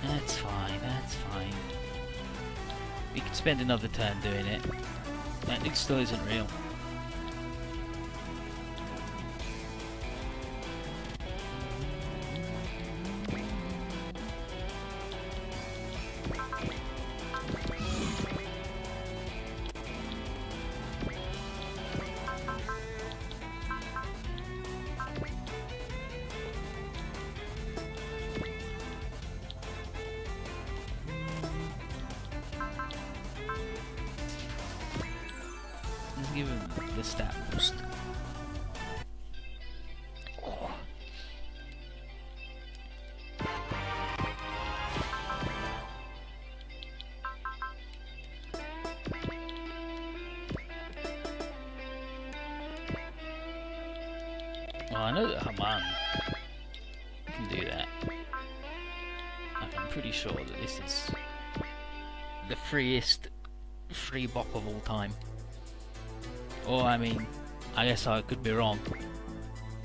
That's fine, that's fine. We could spend another turn doing it. That thing still isn't real. Let's give him the stat boost. Oh. Well, I know that Haman can do that. I'm pretty sure that this is the freest free bop of all time. Or, I mean, I guess I could be wrong.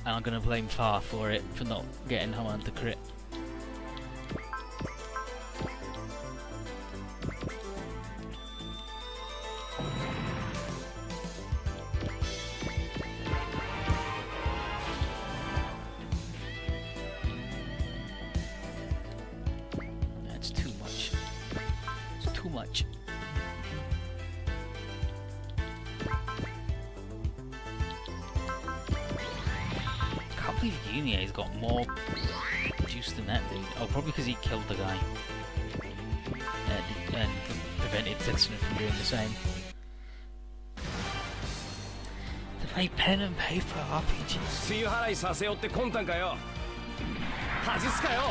And I'm gonna blame Far for it, for not getting Haman to crit. That's too much. It's too much. I believe Unier's got more juice than that dude. Oh, probably because he killed the guy. And prevented Sexton from doing the same. To play pen and paper RPGs. 梅雨払いさせよって魂胆かよ。外すかよ。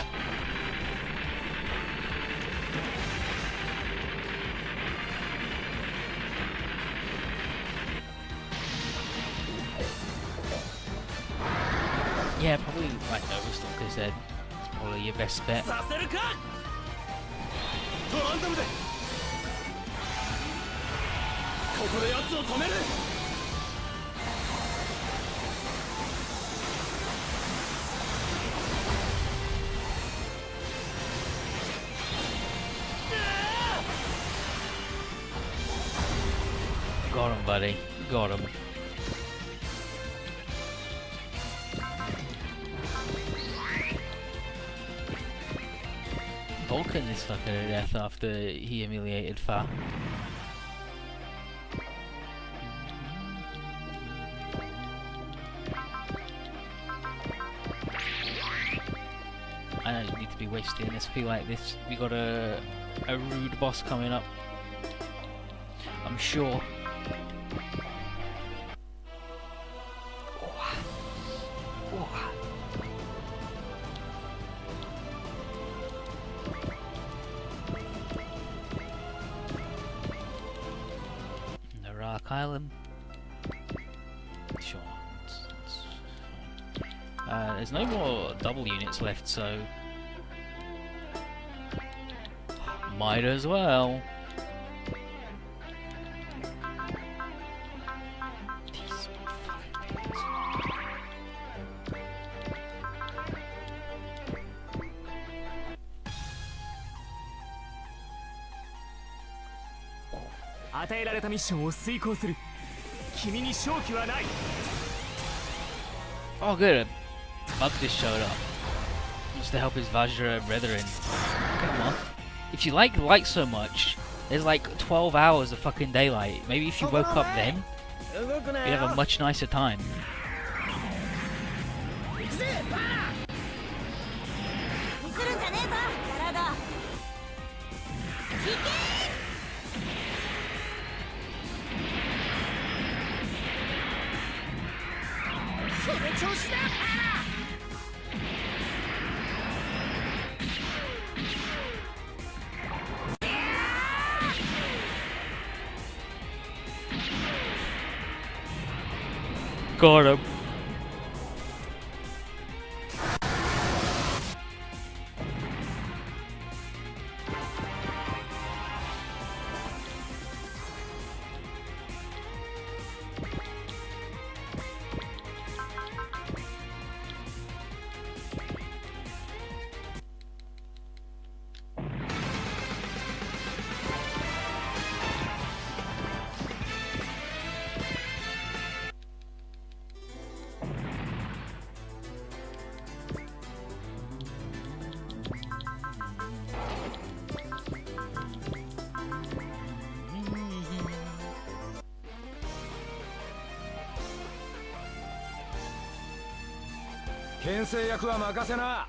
Yeah, probably like Overstalker's dead. It's probably your best bet. させるか。トランダムで。ここで奴を止める。Got him, buddy. Got him. Vulcan is fucking to death after he humiliated Fa. I don't need to be wasting SP like this. We got a rude boss coming up, I'm sure. Island. Sure. It's fine. There's no more double units left, so might as well. These fucking things. Oh good, a bug just showed up. Just to help his Vajra brethren. Come on. If you like light so much, there's like 12 hours of fucking daylight. Maybe if you woke up then, you'd have a much nicer time. Got him. 牽制役は任せな。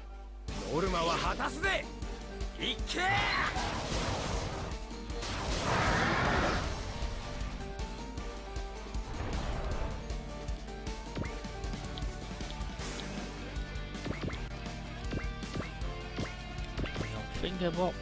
ノルマは果たすぜ。いけ。Finger bop.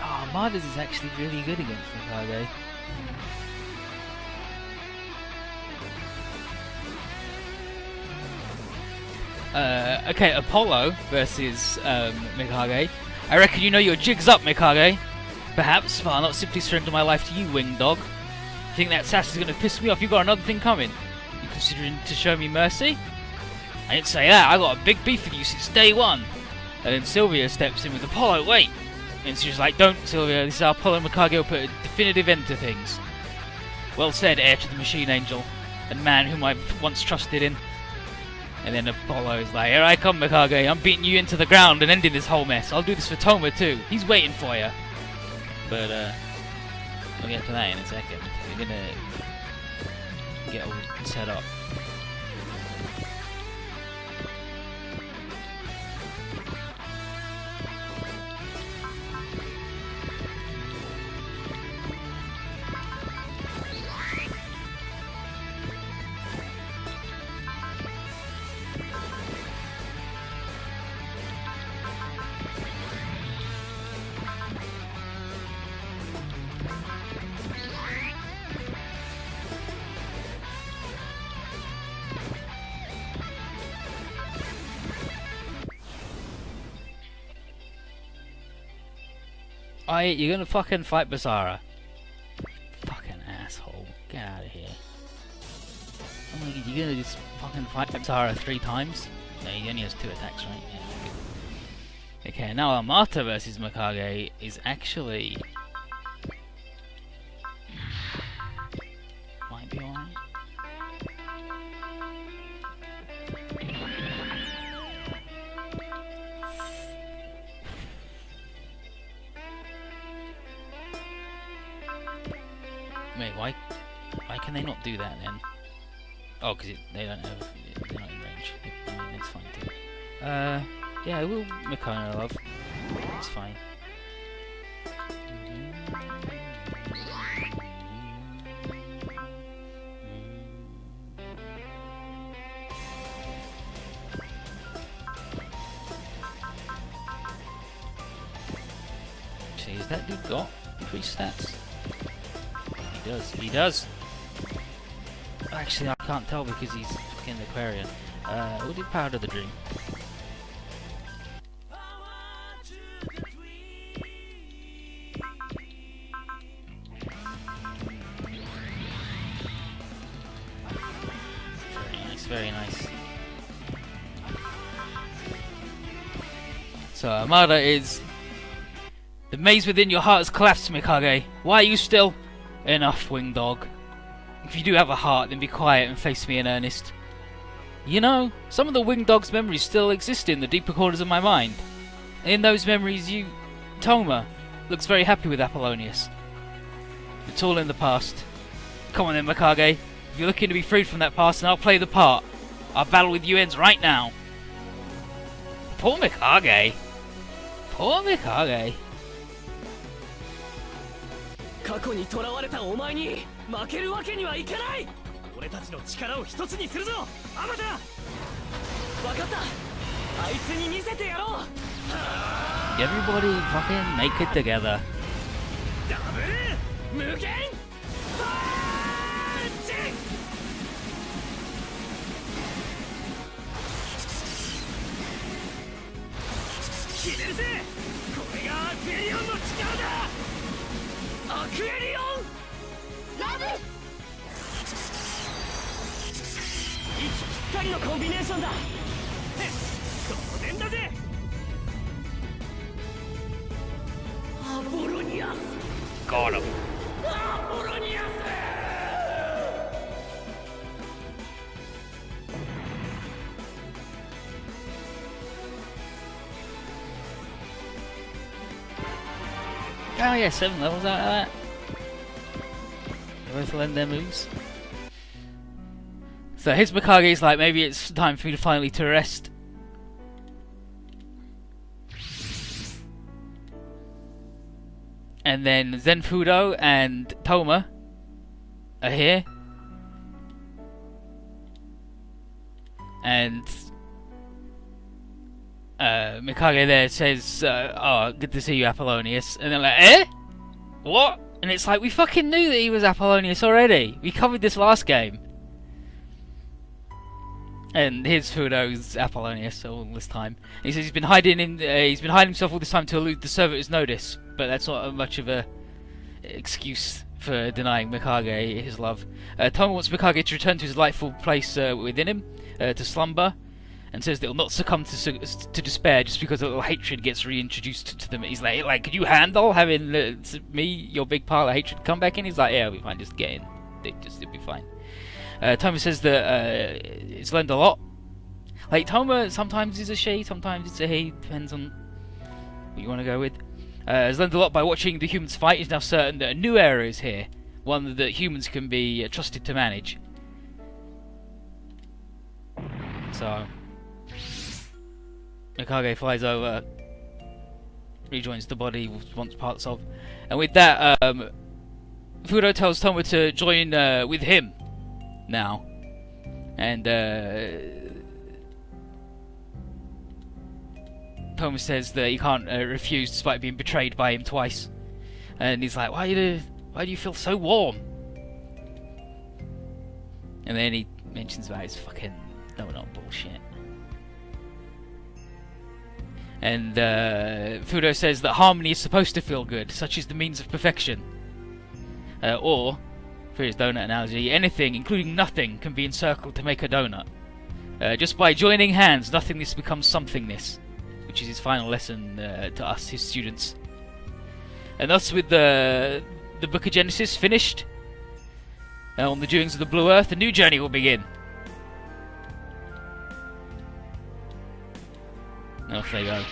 Oh, Mardas is actually really good against Mikage. Okay, Apollo versus Mikage. I reckon you know your jig's up, Mikage. Perhaps, but I'll not simply surrender my life to you, winged dog. Think that sass is going to piss me off? You've got another thing coming. You considering to show me mercy? I didn't say that. I got a big beef with you since day one. And then Sylvia steps in with Apollo. Wait. And she's like, don't, Sylvia. This is how Apollo and Mikage will put a definitive end to things. Well said, heir to the machine angel, and man whom I've once trusted in. And then Apollo is like, here I come, Mikage. I'm beating you into the ground and ending this whole mess. I'll do this for Toma too. He's waiting for you. But we'll get to that in a second. We're gonna get all set up. Alright, you're gonna fucking fight Basara. Fucking asshole. Get out of here. Oh my god, you're gonna just fucking fight Basara 3 times? No, he only has 2 attacks, right? Yeah, good. Okay, now Amata versus Mikage is actually... might be alright. Wait, why can they not do that then? Oh, because they're not in range. I mean, it's fine too. Yeah, we'll Mikano love. It's fine. See, has that dude got increased stats? He does. Actually, I can't tell because he's fucking Aquarian. What did Power to the Dream? Very nice, very nice. So, Amada is... The maze within your heart has collapsed, Mikage. Why are you still... Enough, winged dog. If you do have a heart, then be quiet and face me in earnest. You know, some of the winged dog's memories still exist in the deeper corners of my mind. And in those memories, Toma, looks very happy with Apollonius. It's all in the past. Come on then, Mikage. If you're looking to be freed from that past, then I'll play the part. Our battle with you ends right now. Poor Mikage. Poor Mikage. 過去に囚われたお前に負けるわけにはいかない。俺たちの力を一つにするぞ、アマタ。分かった。あいつに見せてやろう。Everybody fucking make it together. ダブル無限パンチ。決めるぜ。これがアクエリオンの力だ。 アクエリオンラブ。息ぴったりのコンビネーションだ。当然だぜ。アポロニアス。Got him. アポロニアス。Oh yeah, 7 levels out of that. They both learn their moves. So his Mikage's like, maybe it's time for me to finally to rest. And then Zenfudo and Toma are here. And Mikage there says, oh, good to see you, Apollonius. And they're like, eh? What? And it's like, we fucking knew that he was Apollonius already. We covered this last game. And here's Fudo's Apollonius all this time. And he says he's been hiding himself all this time to elude the servitor's notice. But that's not much of a excuse for denying Mikage his love. Toma wants Mikage to return to his rightful place within him, to slumber, and says that he'll not succumb to despair just because a little hatred gets reintroduced to them. He's like, could you handle having me, your big pile of hatred, come back in? He's like, yeah, it'll be fine, just get in. It'll be fine. Toma says that it's learned a lot. Like, Toma sometimes is a she, sometimes it's a he, depends on what you want to go with. Has learned a lot by watching the humans fight. He's now certain that a new era is here, one that humans can be trusted to manage. So Mikage flies over, rejoins the body he wants parts of, and with that, Fudo tells Toma to join with him now, and Toma says that he can't refuse despite being betrayed by him twice, and he's like, why do you feel so warm? And then he mentions about his fucking donut bullshit. And Fudo says that harmony is supposed to feel good, such is the means of perfection. Or, for his donut analogy, anything, including nothing, can be encircled to make a donut. Just by joining hands, nothingness becomes somethingness, which is his final lesson to us, his students. And thus, with the Book of Genesis finished, on the doings of the Blue Earth, a new journey will begin. Off they go.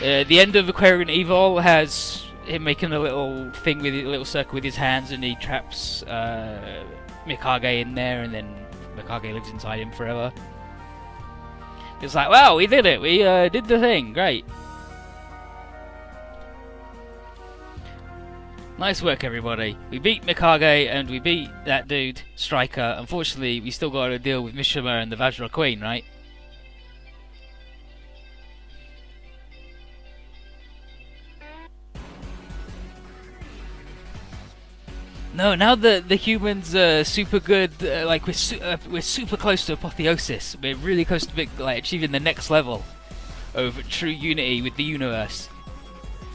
The end of Aquarian Evil has him making a little thing with a little circle with his hands, and he traps Mikage in there, and then Mikage lives inside him forever. It's like, wow, we did it! We did the thing, great. Nice work, everybody. We beat Mikage and we beat that dude, Striker. Unfortunately, we still got to deal with Mishima and the Vajra Queen, right? No, now that the humans are super good, like we're super close to apotheosis. We're really close to achieving the next level of true unity with the universe,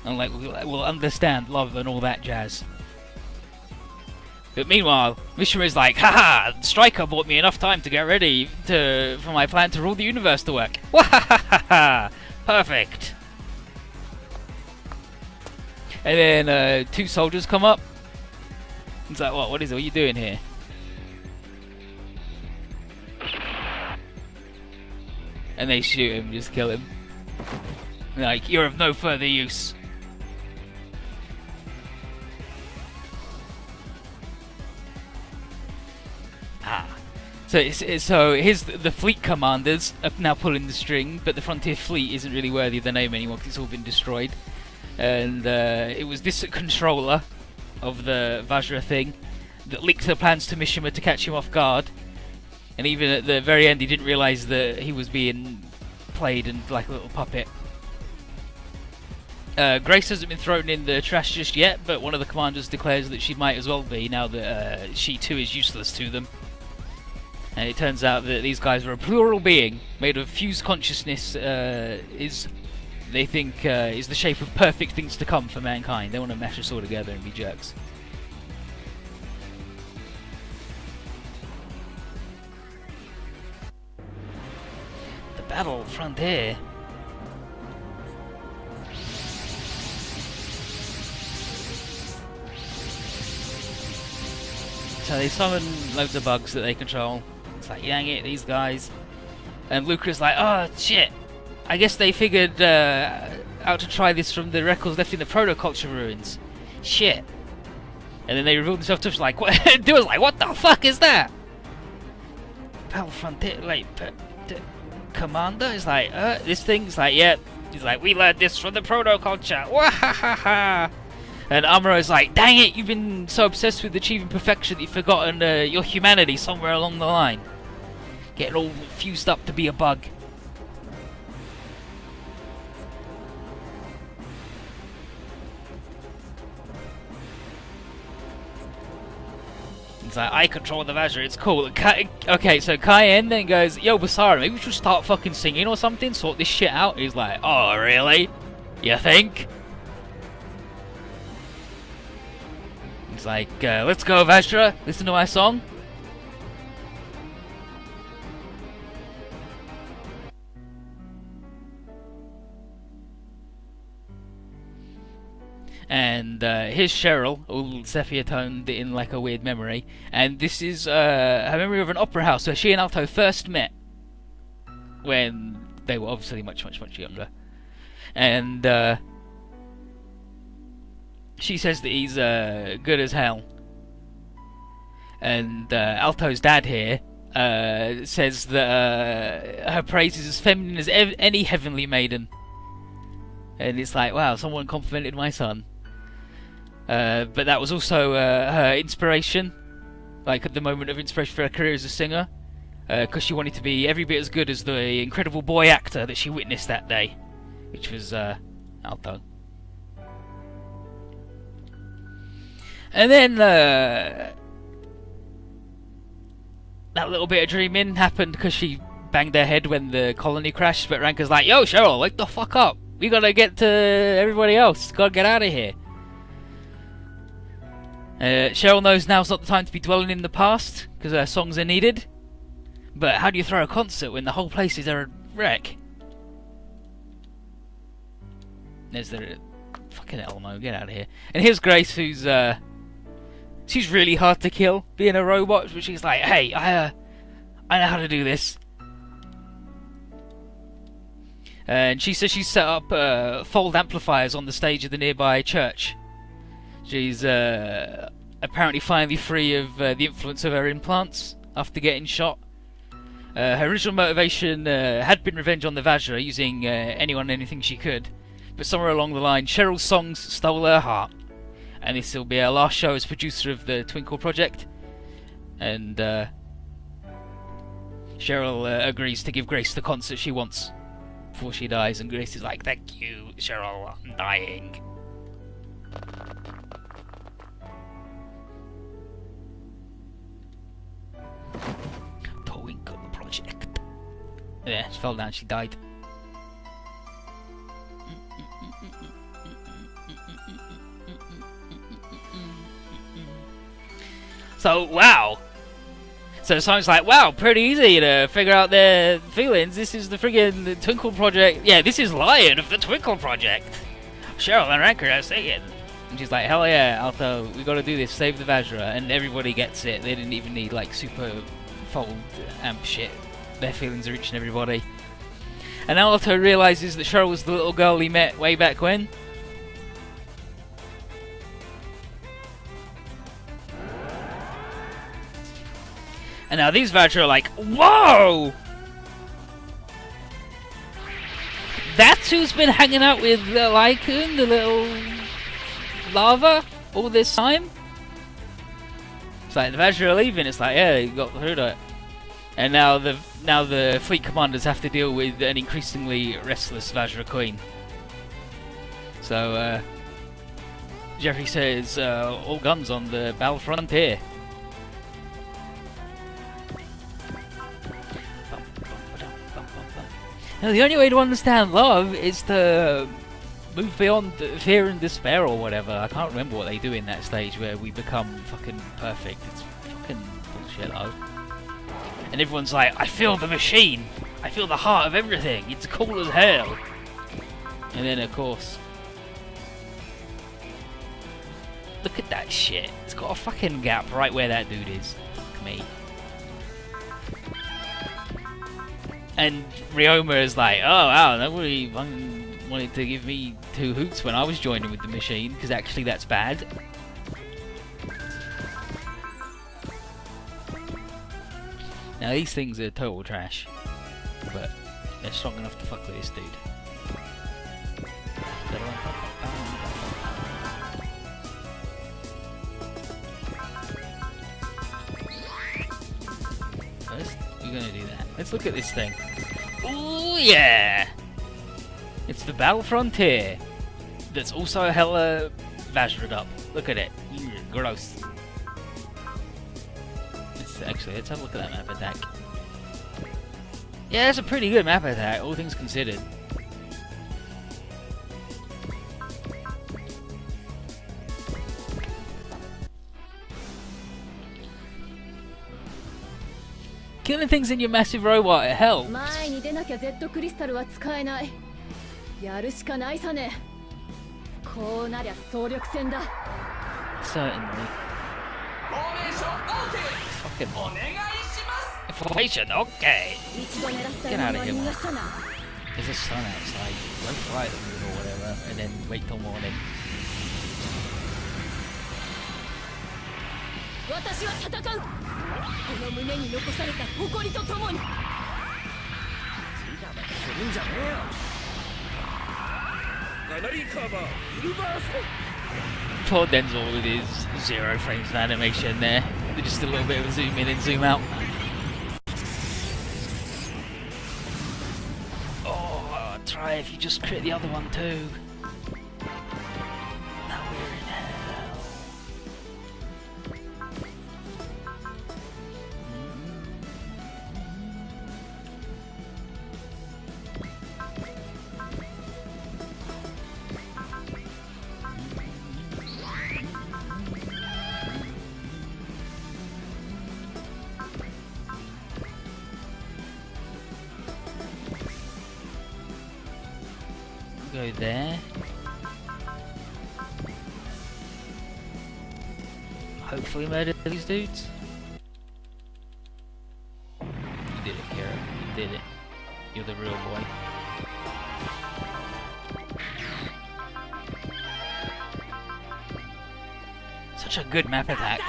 and we'll understand love and all that jazz. But meanwhile, Mishima is like, haha, Striker bought me enough time to get ready for my plan to rule the universe to work. Wahahaha! Perfect. And then 2 soldiers come up. He's like, what is it? What are you doing here? And they shoot him, just kill him. Like, you're of no further use. So here's the fleet commanders are now pulling the string, but the Frontier Fleet isn't really worthy of the name anymore because it's all been destroyed. And it was this controller of the Vajra thing that leaked the plans to Mishima to catch him off guard, and even at the very end he didn't realise that he was being played and like a little puppet. Grace hasn't been thrown in the trash just yet, but one of the commanders declares that she might as well be now that she too is useless to them. And it turns out that these guys are a plural being made of fused consciousness, they think is the shape of perfect things to come for mankind. They want to mash us all together and be jerks. The battle frontier. So they summon loads of bugs that they control. It's like, dang it, these guys. And Lucas like, oh shit, I guess they figured out to try this from the records left in the proto-culture ruins. Shit. And then they revealed themselves to us like, what? Dude was like, what the fuck is that? Battlefront, like, Commander? It's like, this thing's like, yeah. He's like, we learned this from the proto-culture. Wahahaha. And Amuro's like, dang it, you've been so obsessed with achieving perfection that you've forgotten your humanity somewhere along the line. Getting all fused up to be a bug. He's like, I control the Vajra, it's cool. Okay, so Chien then goes, yo, Basara, maybe we should start fucking singing or something, sort this shit out. He's like, oh, really? You think? He's like, let's go, Vajra, listen to my song. And here's Cheryl, all sepia-toned in like a weird memory. And this is her memory of an opera house where she and Alto first met. When they were obviously much younger. And she says that he's good as hell. And Alto's dad here says that her praise is as feminine as any heavenly maiden. And it's like, wow, someone complimented my son. But that was also her inspiration, like at the moment of inspiration for her career as a singer, because she wanted to be every bit as good as the incredible boy actor that she witnessed that day, which was Alto. And then that little bit of dreaming happened because she banged her head when the colony crashed, but Ranker's like, yo, Cheryl, wake the fuck up. We gotta get to everybody else. Gotta get out of here. Cheryl knows now's not the time to be dwelling in the past, because her songs are needed. But how do you throw a concert when the whole place is a wreck? There's the fucking Elmo, get out of here. And here's Grace, who's she's really hard to kill, being a robot, but she's like, hey, I know how to do this. And she says she's set up fold amplifiers on the stage of the nearby church. She's apparently finally free of the influence of her implants after getting shot. Her original motivation had been revenge on the Vajra, using anyone and anything she could. But somewhere along the line, Cheryl's songs stole her heart. And this will be her last show as producer of the Twinkle project. And Cheryl agrees to give Grace the concert she wants before she dies, and Grace is like, thank you, Cheryl, I'm dying. Twinkle project. Yeah, she fell down, she died. So, wow. So it sounds like, wow, pretty easy to figure out their feelings. This is the friggin' Twinkle Project. Yeah, this is Lion of the Twinkle Project. Cheryl and Ranker are saying. And she's like, hell yeah, Alto, we gotta do this, save the Vajra. And everybody gets it. They didn't even need, like, super fold amp shit. Their feelings are reaching everybody. And now Alto realizes that Cheryl was the little girl he met way back when. And now these Vajra are like, whoa! That's who's been hanging out with the Lycan, the little lava, all this time? It's like the Vajra are leaving, it's like, yeah, you got through to it. And now the fleet commanders have to deal with an increasingly restless Vajra queen. So, Jeffrey says, all guns on the battlefront here. Now, the only way to understand love is to move beyond fear and despair or whatever. I can't remember what they do in that stage where we become fucking perfect. It's fucking bullshit, though. And everyone's like, I feel the machine. I feel the heart of everything. It's cool as hell. And then, of course, look at that shit. It's got a fucking gap right where that dude is. Fuck me. And Ryoma is like, oh wow, nobody wanted to give me 2 hoots when I was joining with the machine, because actually that's bad. Now these things are total trash, but they're strong enough to fuck with this dude. First, we're gonna do that. Let's look at this thing. Ooh yeah! It's the Battle Frontier. That's also hella Vajra'd up. Look at it. Gross. Let's have a look at that map attack. Yeah, that's a pretty good map attack, all things considered. Killing things in your massive robot, it helps. 前に出なきゃ Z クリスタルは使えない。やるしかないさね。こうなりゃ総力戦だ。Certainly. Fucking on. Information, okay. Get out of here, man. There's a sun outside. Go fly the moon or whatever, and then wait till morning. 私は戦う。この胸に残された誇りとともに。するんじゃねえよ。ガナリーカーバー、フルバースト。 Poor Denzel with his 0 frames of animation there. Just a little bit of a zoom in and zoom out. Oh, try if you just crit the other one too. Now we're in hell. Go there. Hopefully murder these dudes. You did it, Kira. You did it. You're the real boy. Such a good map attack.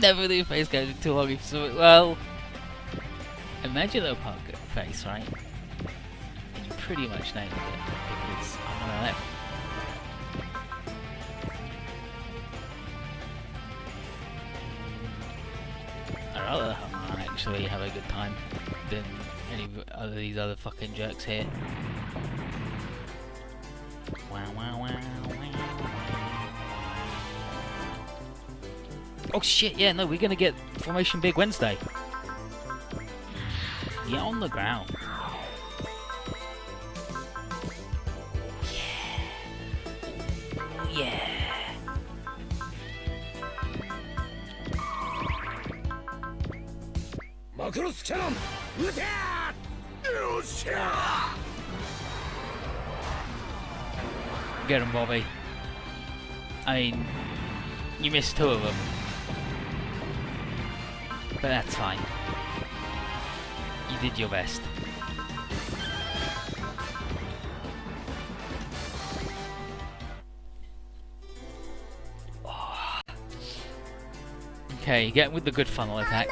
Never do face goes too long if so. Well, imagine a pug face, right? And you pretty much nailed it because I'm gonna let. I'd rather actually have a good time than any of these other fucking jerks here. Wow, wow, wow, wow. Oh shit, yeah, no, we're gonna get Formation Big Wednesday. Get on the ground. Yeah. Yeah. Macross cannon! Get him, Bobby. I mean, you missed 2 of them. But that's fine. You did your best. Oh. Okay, get with the good funnel attack.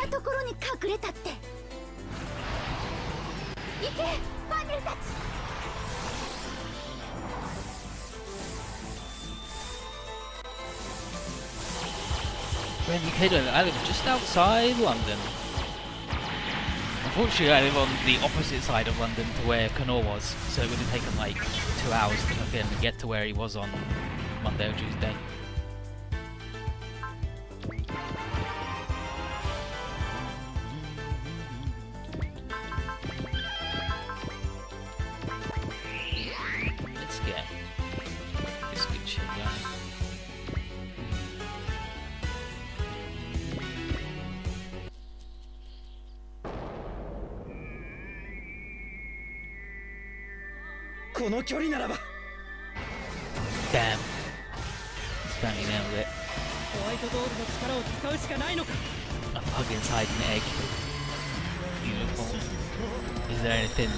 When you kidding? I live just outside London. Unfortunately, I live on the opposite side of London to where Connor was, so it would have taken like 2 hours to fucking get to where he was on Monday or Tuesday. Let's get this good shit going. この距離ならば Damn. Stanley nailed it. ホワイトドールの力を使うしかないのか A pug inside an egg. Uniform. Is there anything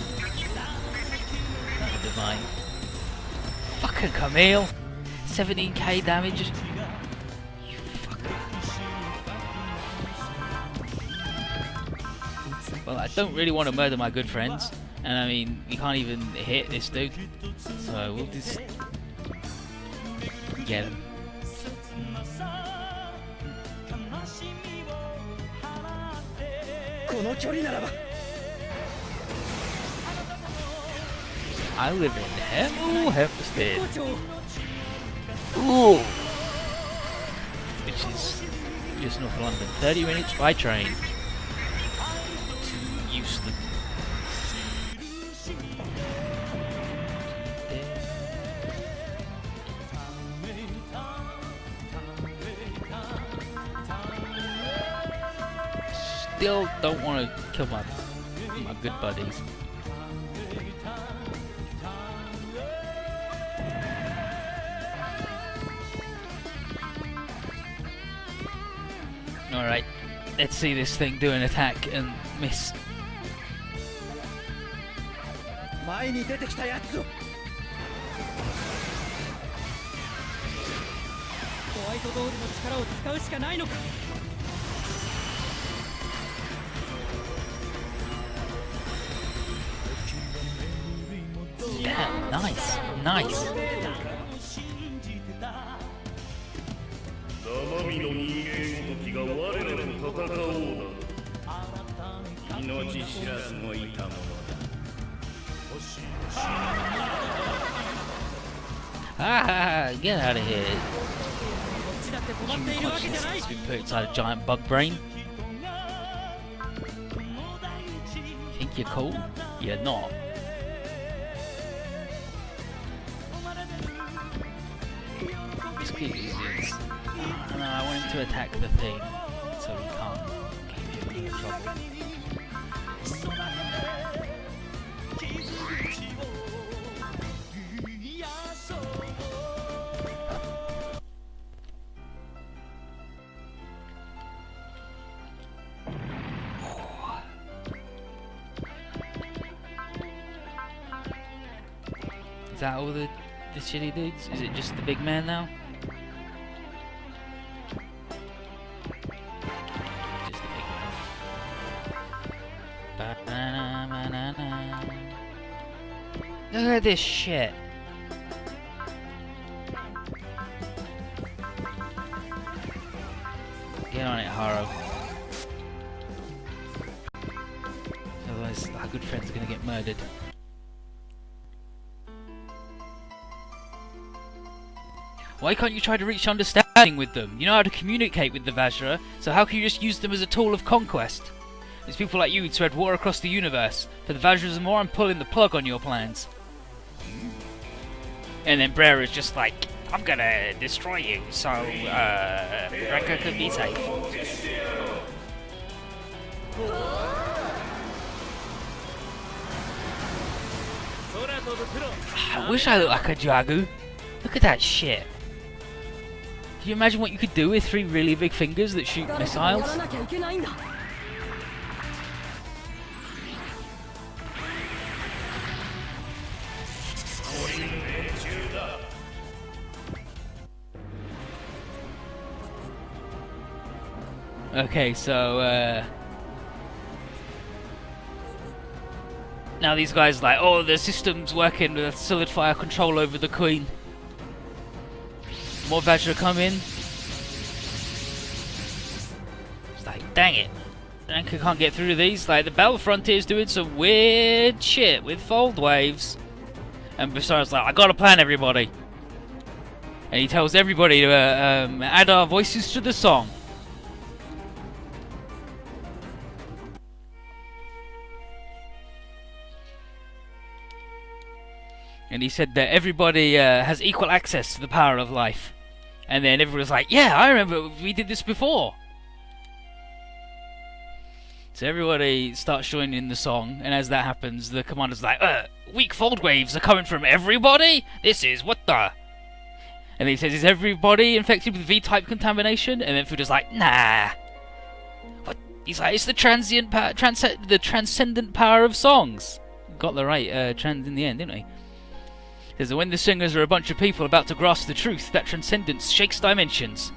divine? Fucking Camille! 17k damage. You fucker. Well, I don't really want to murder my good friends. And I mean, we can't even hit this dude. So we'll just get him. I live in Hemel Hempstead. Ooh. Which is just north of London. 30 minutes by train to Euston. Still don't want to kill my good buddies. Alright, let's see this thing do an attack and miss. 前に出てきたやつをホワイトドールの力を使うしかないのか Damn, nice, nice. 生身の人間ごときが我らと戦おうなど命知らずもいたものだ Ah, get out of here. Human consciousness has been put inside a giant bug brain. Think you're cool? You're not. This kid is... Oh, no, I want him to attack the thing, so he can't keep him in trouble. Is that all the shitty dudes? Is it just the big man now? Just the big man. Look at this shit. Get on it, Haro. Otherwise, our good friends are gonna get murdered. Why can't you try to reach understanding with them? You know how to communicate with the Vajra, so how can you just use them as a tool of conquest? It's people like you who spread war across the universe. For the Vajras and more, I'm pulling the plug on your plans. And then Brera's just like, I'm gonna destroy you, so Rekka could be safe. I wish I looked like a Jagu. Look at that shit. Can you imagine what you could do with 3 really big fingers that shoot missiles? Okay, so now these guys are like, oh, the system's working with solid fire control over the Queen. More Vajra come in. It's like, dang it. Anchor can't get through these. Like, the Battle Frontier's doing some weird shit with fold waves. And Basar's like, I got a plan, everybody. And he tells everybody to add our voices to the song. And he said that everybody has equal access to the power of life. And then everyone was like, yeah, I remember we did this before. So everybody starts joining in the song, and as that happens, the commander's like, weak fault waves are coming from everybody? This is what the... And he says, is everybody infected with V-type contamination? And then Fudo's like, nah. What? He's like, it's the the transcendent power of songs. Got the right trans in the end, didn't he? He says, when the singers are a bunch of people about to grasp the truth, that transcendence shakes dimensions.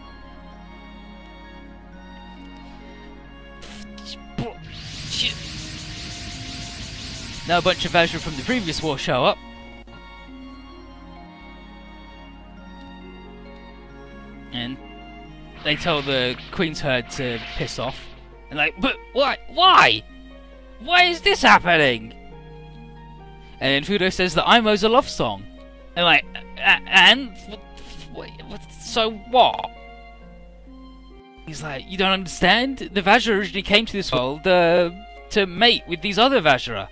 Now a bunch of Vajra from the previous war show up. And they tell the Queen's herd to piss off. And like, but why? Why? Why is this happening? And then Fudo says that Aimo's a love song. And like, and? So what? He's like, you don't understand? The Vajra originally came to this world to mate with these other Vajra.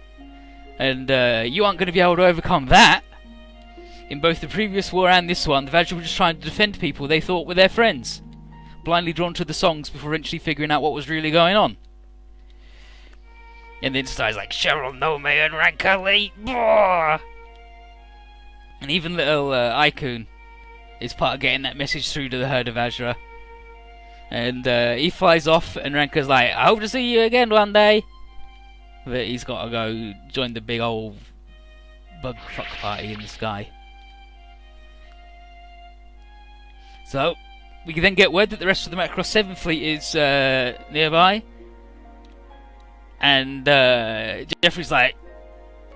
And you aren't going to be able to overcome that. In both the previous war and this one, the Vajra were just trying to defend people they thought were their friends. Blindly drawn to the songs before eventually figuring out what was really going on. And then starts like, Cheryl, no man, Rankali, and even little Aikun is part of getting that message through to the herd of Vajra. And he flies off, and Ranka's like, I hope to see you again one day. But he's got to go join the big old bug fuck party in the sky. So, we can then get word that the rest of the Macross 7 fleet is nearby. And Jeffrey's like,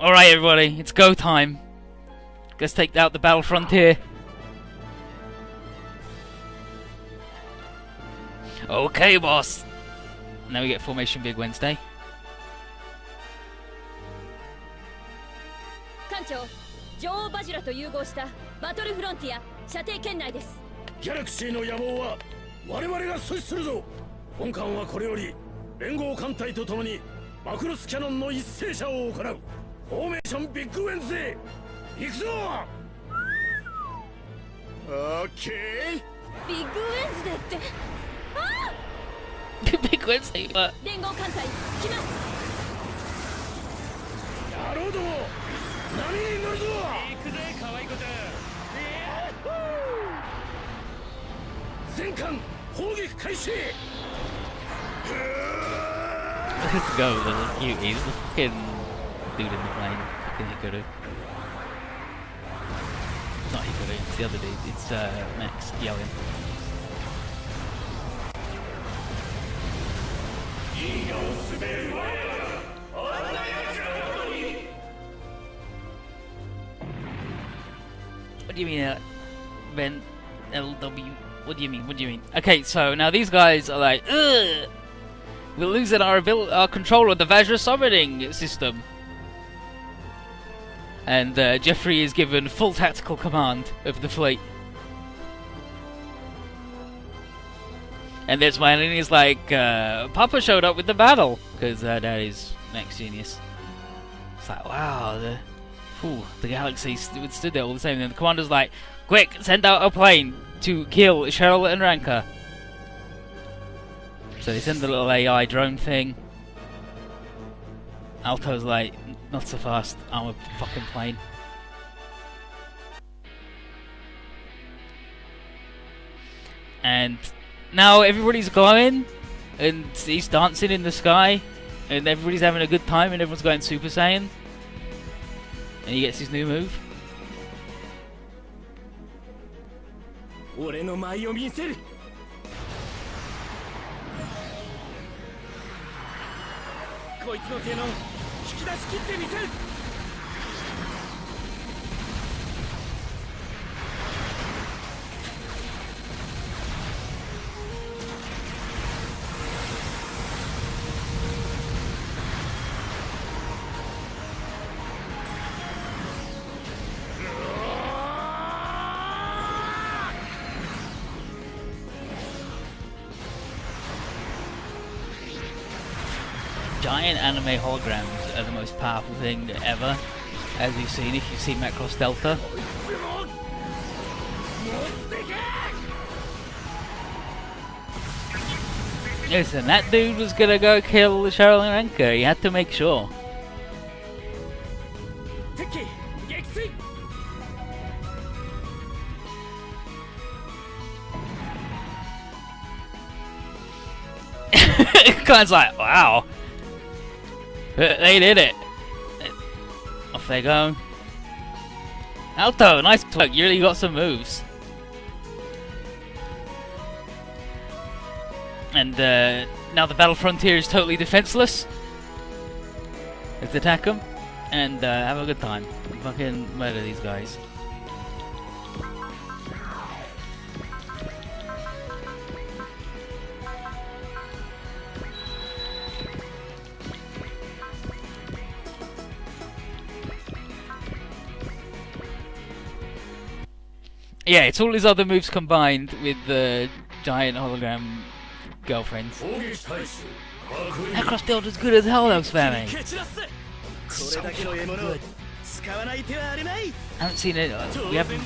alright everybody, it's go time. Let's take out the battle frontier. Okay, boss. Now we get Formation Big Wednesday. 艦長、女王バジラと融合したバトルフロンティア射程圏内です。ギャラクシーの野望は我々が阻止するぞ。本艦はこれより連合艦隊とともにマクロスキャノンの一斉射を行う。フォーメーションビッグウェンズデー、行くぞ。オッケー。ビッグウェンズデーって。ああ。Big Wednesday. 連合艦隊来ます。野郎ども、波に乗るぞ。行くぜ、可愛い子ちゃん。全艦砲撃開始。 Let's go, the cuties, the fucking dude in the plane, fucking Hikaru. Not Hikaru, it's the other dude, it's Max yelling. What do you mean, Ben? LW? What do you mean? What do you mean? Okay, so now these guys are like, ugh! We're losing our control of the Vajra summoning system. And Jeffrey is given full tactical command of the fleet. And there's Smiley, and he's like, Papa showed up with the battle. Because that is Max Genius. It's like, wow, the galaxy stood there all the same. And the commander's like, quick, send out a plane to kill Cheryl and Ranka. So they send the little AI drone thing. Alto's like, not so fast, I'm a fucking plane. And now everybody's going, and he's dancing in the sky, and everybody's having a good time, and everyone's going Super Saiyan. And he gets his new move. 俺の舞を見せる。こいつの性能引き出し切ってみせる。Giant anime holograms are the most powerful thing ever, as we've seen if you've seen Macross Delta. Listen, that dude was gonna go kill Cheryl and Renka. He had to make sure. 敵機撃墜 Guy's like, wow. They did it. Off they go. Alto, nice work. You really got some moves. And now the battle frontier is totally defenseless. Let's attack them and have a good time. Fucking murder these guys. Yeah, it's all his other moves combined with the giant hologram girlfriends. Macross dealt as good as hell, those family. 蹴散らすこれだけの獲物を使わない手はあるまい I haven't seen it. We haven't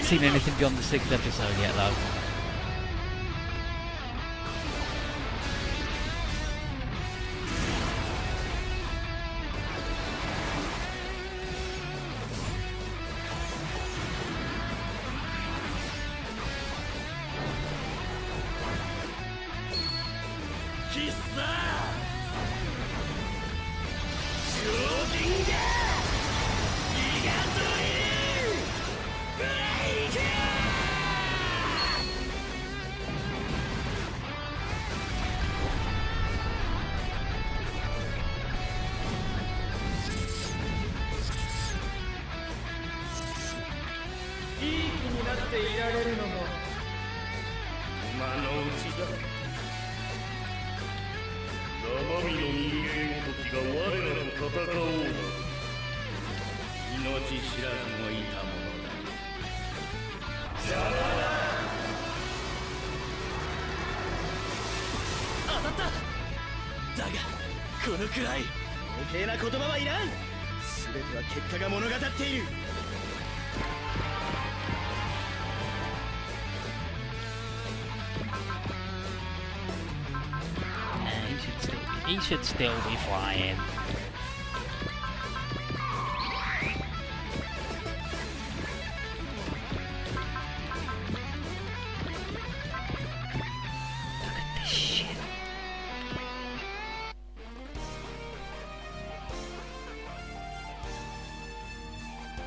seen anything beyond the 6th episode yet, though. He should still be flying. Look at this shit.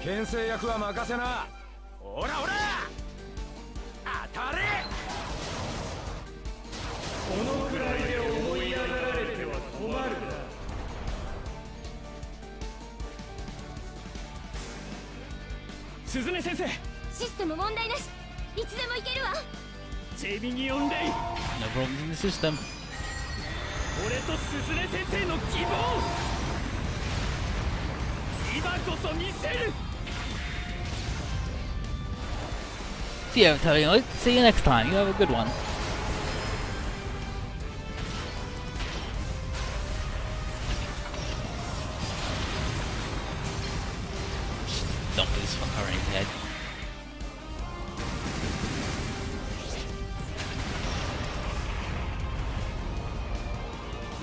牽制役は任せなオラオラ当たれこのくらいで思い上がられては困るな鈴音先生システム問題なしいつでも行けるわジェミニオンレイ No problems in the system. 俺と鈴音先生の希望今こそ見せる See you, Antonio. See you next time. You have a good one. Dump this fucker in his head.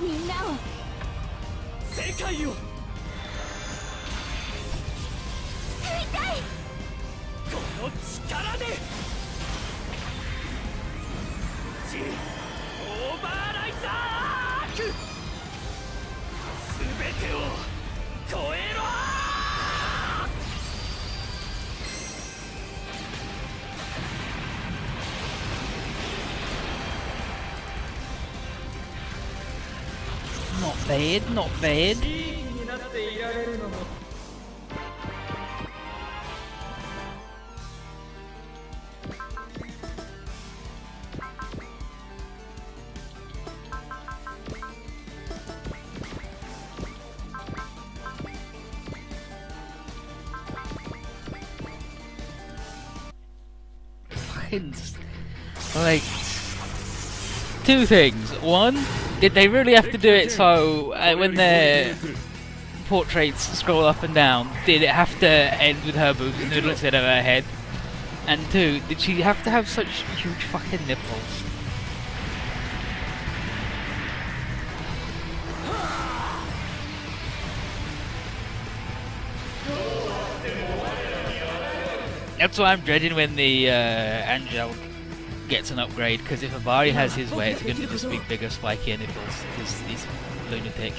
みんなを世界を救いたいこの力でオーバーライザーク全てを超えろ Not bad, not bad. いい気になっていられるのも Like, two things. One, did they really have to do it so when their portraits scroll up and down, did it have to end with her boobs in the middle instead of her head? And two, did she have to have such huge fucking nipples? That's why I'm dreading when the Angel gets an upgrade, because if Abari has his way, it's going to just be bigger, spikier nipples, because he's lunatic.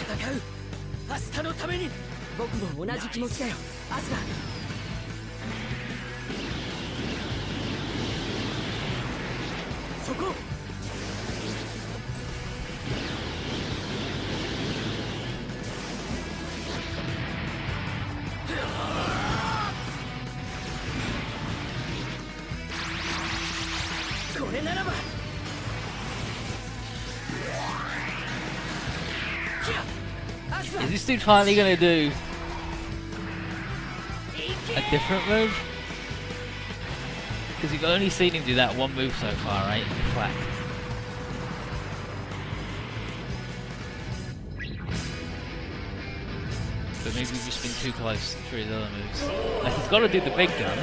戦う明日のために僕も同じ気持ちだよアスラそここれならば Is this dude finally gonna do a different move? Because you've only seen him do that one move so far, right? Flat. But maybe we've just been too close for his other moves. Like, he's got to do the big gun.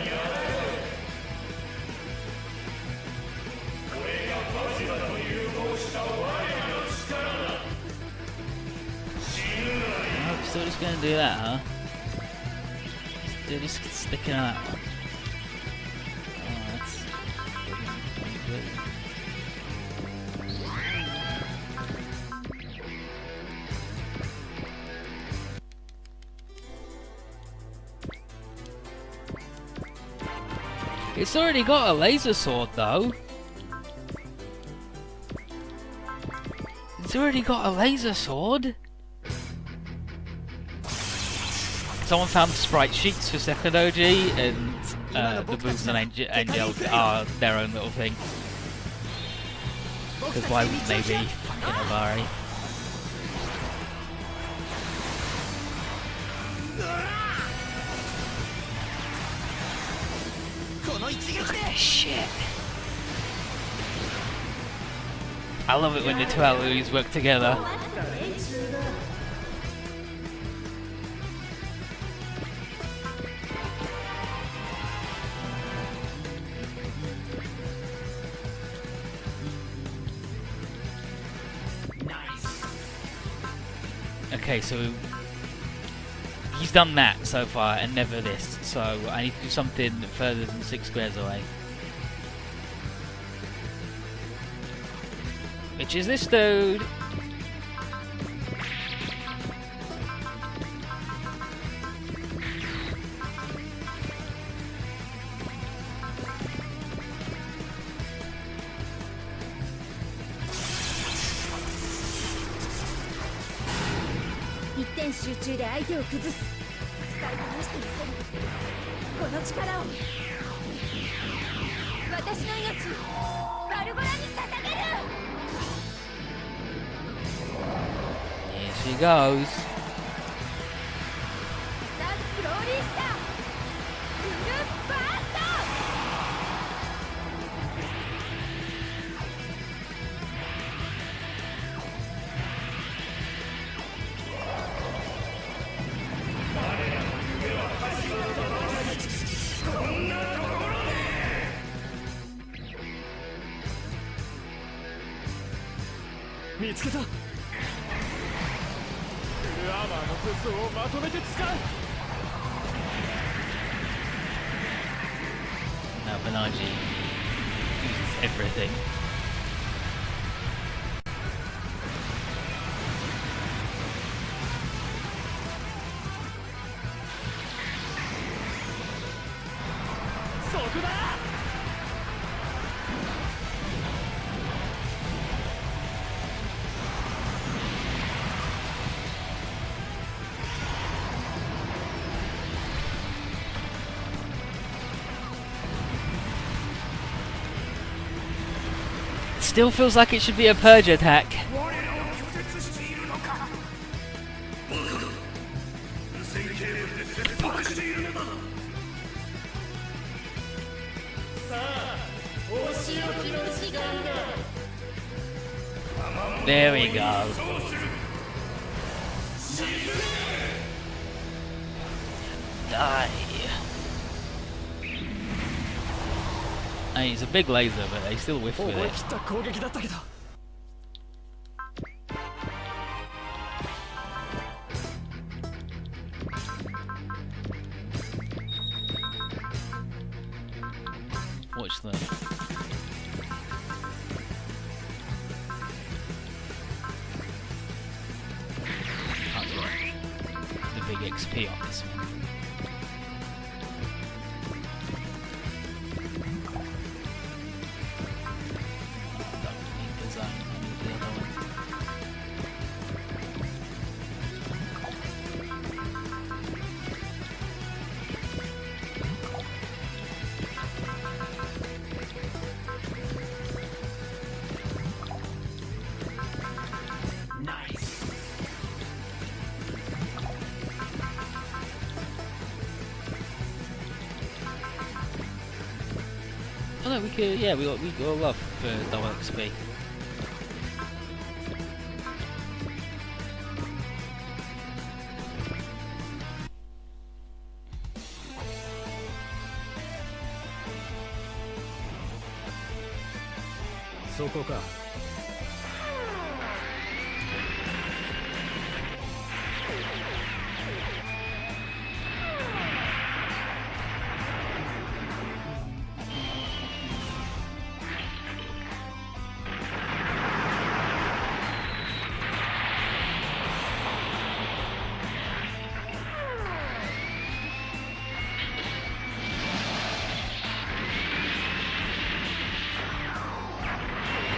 Still just gonna do that, huh? Still just sticking on that one. Oh, that's good. It's already got a laser sword, though. It's already got a laser sword. Someone found the sprite sheets for second OG, and the moves on Angel are their own little thing. Because why wouldn't they be fucking Abari? Look at this shit! I love it when the two Aluis work together. Okay, so he's done that so far and never this, so I need to do something further than 6 squares away. Which is this dude? Here she goes. Now Benaji uses everything. Still feels like it should be a purge attack. There we go. Die. I mean, it's a big laser, but they still whiff with it. watch the big XP on this one. Don't need the zone, I need the other one. Oh no, we could, yeah, we got a lot for double XP.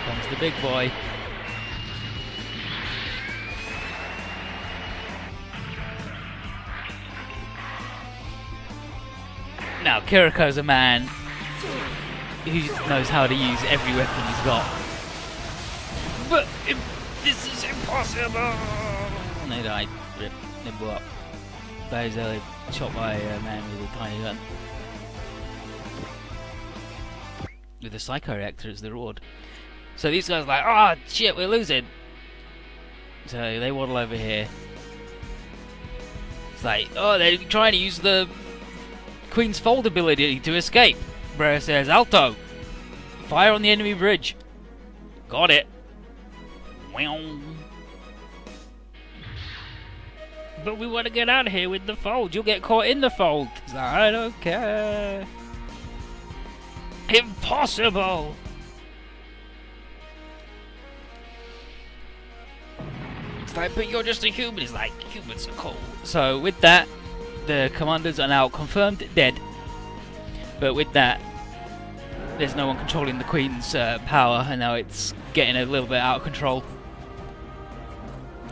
Comes the big boy. Now, Kiriko's a man who knows how to use every weapon he's got. But this is impossible! And they die. Rip. They blew up. Those are shot by a man with a tiny gun. With a psycho reactor as the reward. So these guys are like, oh shit, we're losing. So they waddle over here. It's like, oh, they're trying to use the Queen's Fold ability to escape. Brer says, Alto, fire on the enemy bridge. Got it. Wow. But we want to get out of here with the fold. You'll get caught in the fold. He's like, I don't care. Impossible. It's like, but you're just a human. He's like, humans are cool. So with that, the commanders are now confirmed dead. But with that, there's no one controlling the Queen's power, and now it's getting a little bit out of control.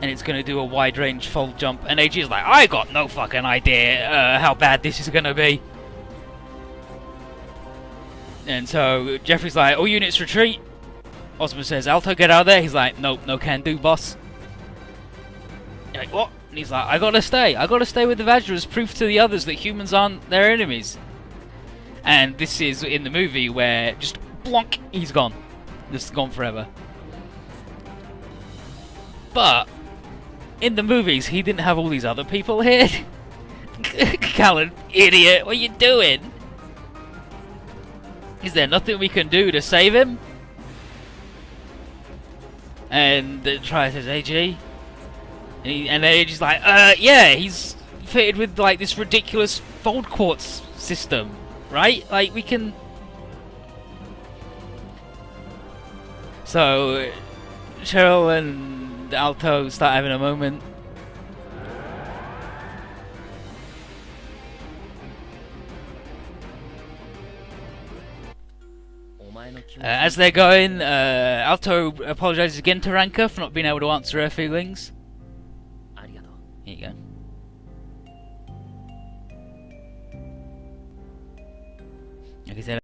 And it's going to do a wide range fold jump. And AG is like, I got no fucking idea how bad this is going to be. And so Jeffrey's like, all units retreat. Osmond says, Alto, get out of there. He's like, nope, no can do, boss. You're like, what? And he's like, I gotta stay. I gotta stay with the Vajra as proof to the others that humans aren't their enemies. And this is in the movie where just blonk, he's gone. Just gone forever. But in the movies, he didn't have all these other people here. Callan, idiot, what are you doing? Is there nothing we can do to save him? And the Triad says, AG. And then AG's like, yeah, he's fitted with like this ridiculous fold quartz system, right? Like we can. So Cheryl and Alto start having a moment. As they're going, Alto apologizes again to Ranka for not being able to answer her feelings. Here you go. Like I said,